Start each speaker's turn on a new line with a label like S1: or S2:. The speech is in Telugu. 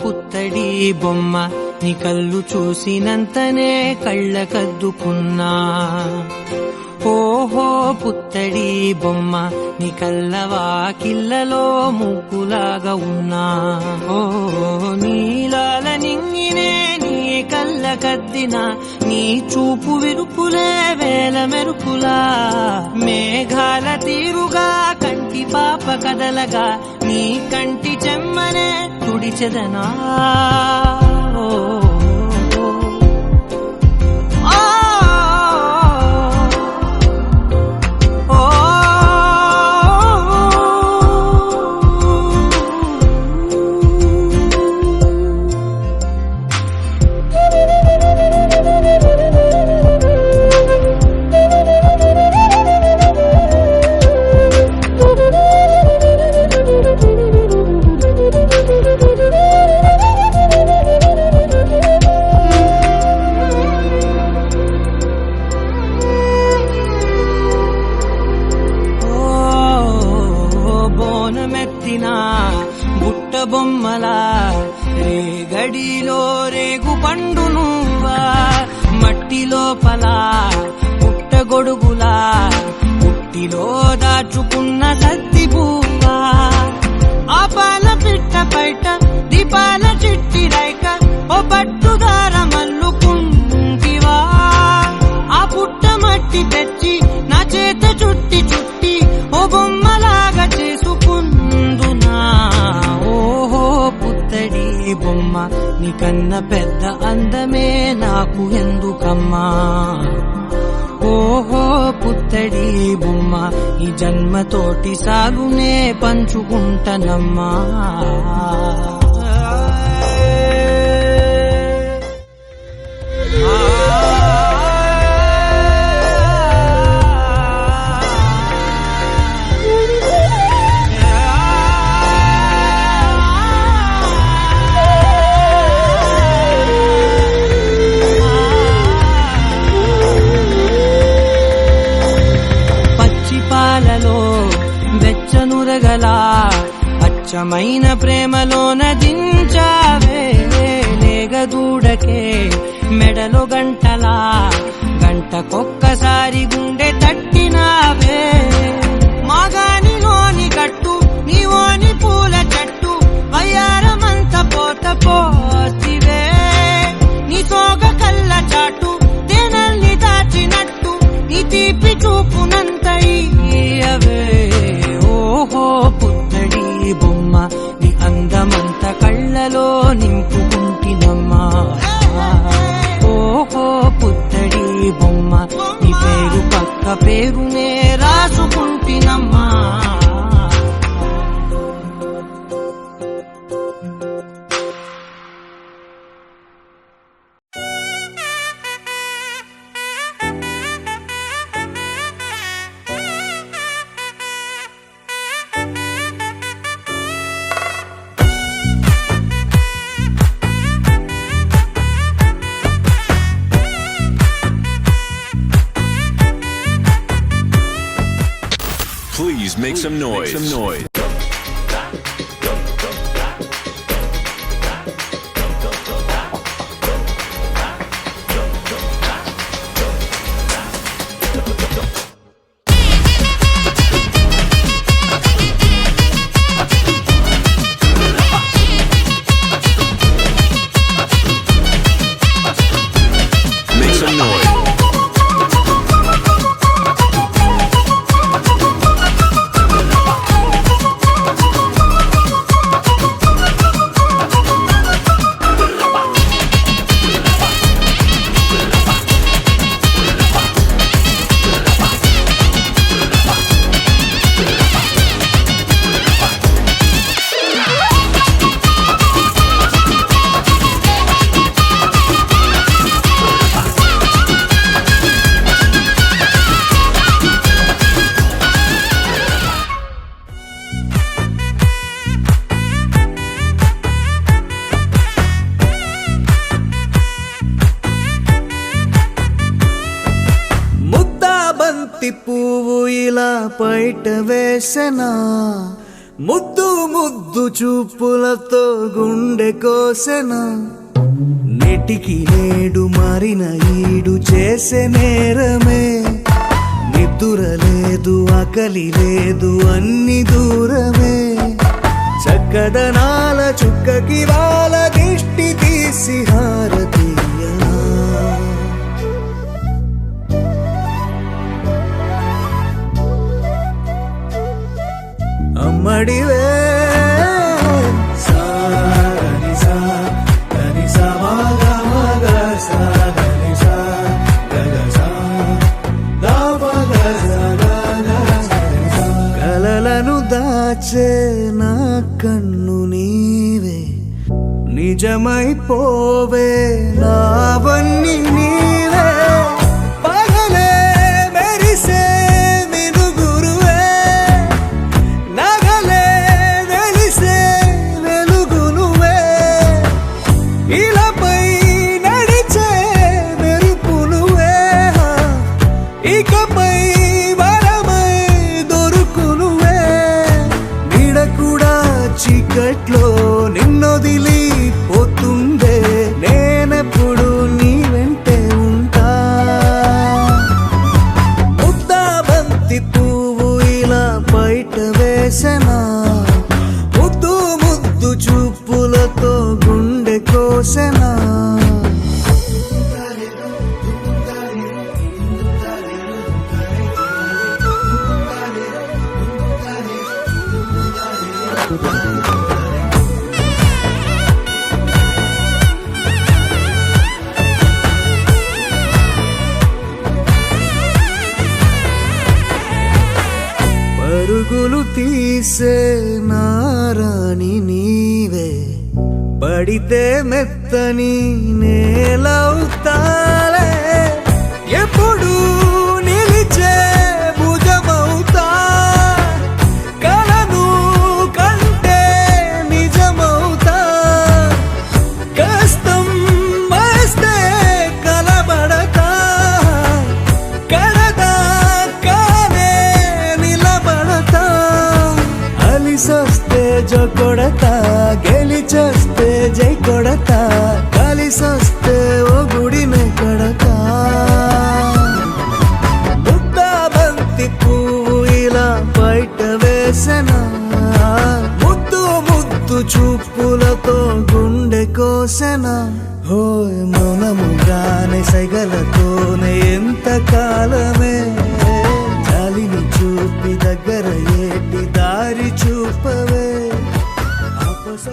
S1: పుత్తడి బొమ్మ నీ కళ్ళు చూసినంతనే కళ్ళకద్దుకున్నా. ఓహో పుత్తడి బొమ్మ నీ కళ్ళవాకిళ్ళలో మూకులాగా ఉన్నా. ఓ నీలాల నింగినే నీ కళ్ళకద్దిన నీ చూపు విరుపులే వేల మెరుపులా. మేఘాల తీరుగా కంటి పాప కదలగా నీ కంటి చెమ్మనే తుడిచెదనా. బుట్ట బొమ్మలా రేగడిలో రేగు పండు నువ్వా. మట్టి లోపల పుట్ట గొడుగులా పుట్టిలో దాచుకున్న సత్తి పువ్వా. ఆపాల పిట్ట బయట దీపాల చిట్టి రైక ఓ పట్టుదార మల్లుకుంటివా. ఆ పుట్ట మట్టి తెచ్చి నా చేత చుట్టి చుట్టి ఓ బొమ్మలాగా చేసుకుందునా. ఓహో పుత్తడి బొమ్మ నీకన్నా పెద్ద అందమే నాకు ఎందుకమ్మా. ఓహో పుత్తడి బొమ్మ ఈ జన్మతోటి సాగునే పంచుకుంటనమ్మా. వెచ్చనురగలా అచ్చమైన ప్రేమలోన దించావే. లేగదూడకే మెడలో గంటలా గంటకొక్కసారి గుండె తట్టినావే. మాగానిలోని గట్టు నీవోని పూల చెట్టు వయ్యారమంత పోత పోతివే. నీ సోగ కళ్ళ చాటు తేనల్ని దాచినట్టు నీ తీపి చూపునంత ఇయ్యవే. ఓహో పుత్తడి బొమ్మ నీ అందమంత కళ్ళలో నింపుకుంటినమ్మా. ఓహో పుత్తడి బొమ్మ నీ పేరు పక్క పేరునే రాసుకుంటినమ్మా.
S2: Please make some noise. ఇలా బయట వేసెనా ముద్దు ముద్దు చూపులతో గుండె కోసెనా నెటికి నేడు మారిన ఈడు చేసే నేరమే నిద్ర లేదు ఆకలి లేదు అన్ని దూరమే చక్కదనాల చుక్కకి వాళ్ళ దిష్టి తీసి హారతీయనా అమ్మడివే కలలను దాచే నా కన్ను నీవే నిజమైపోవే నావన్నీ నీవే పగలే మెరిసే మినుగురువే నగలే వెలిసే వెలుగు నువ్వే ఇలాపై నడిచే మెరుపు నువ్వే ఇకపై వరమై దొరుకు నువ్వే నీడ కూడా చీకట్లో నిన్నొదిలి పోతుందే నేనెప్పుడు నీ వెంటే ఉంటా ముద్దా బంతి పువ్వు ఇలా బయట వేసెనా ముద్దు ముద్దు చూపులతో గుండె కోసెనా పరుగులు తీసే నారాణి నీవే పడితే మెత్తని నేలవుతాలే ఎప్పుడు నిలిచే భుజమవుతా కలను కంటే నిజమవుతా కష్టం వస్తే కలబడతా కడదా కానే నిలబడతా అలిసొస్తే జో కొడతా గెలిచొస్తే జై కొడతా కలిసొస్తే ఓ గుడినే కడతా ముద్దా బంతి పువ్వు ఇలా బయట వేసెనా ముద్దు ముద్దు చూపులతో గుండె కోసెనా హోయ్ మౌనముగానే సైగలతోనే ఎంత కాలమే జాలిని చూపి దగ్గర ఏటి దారి చూపవే అపస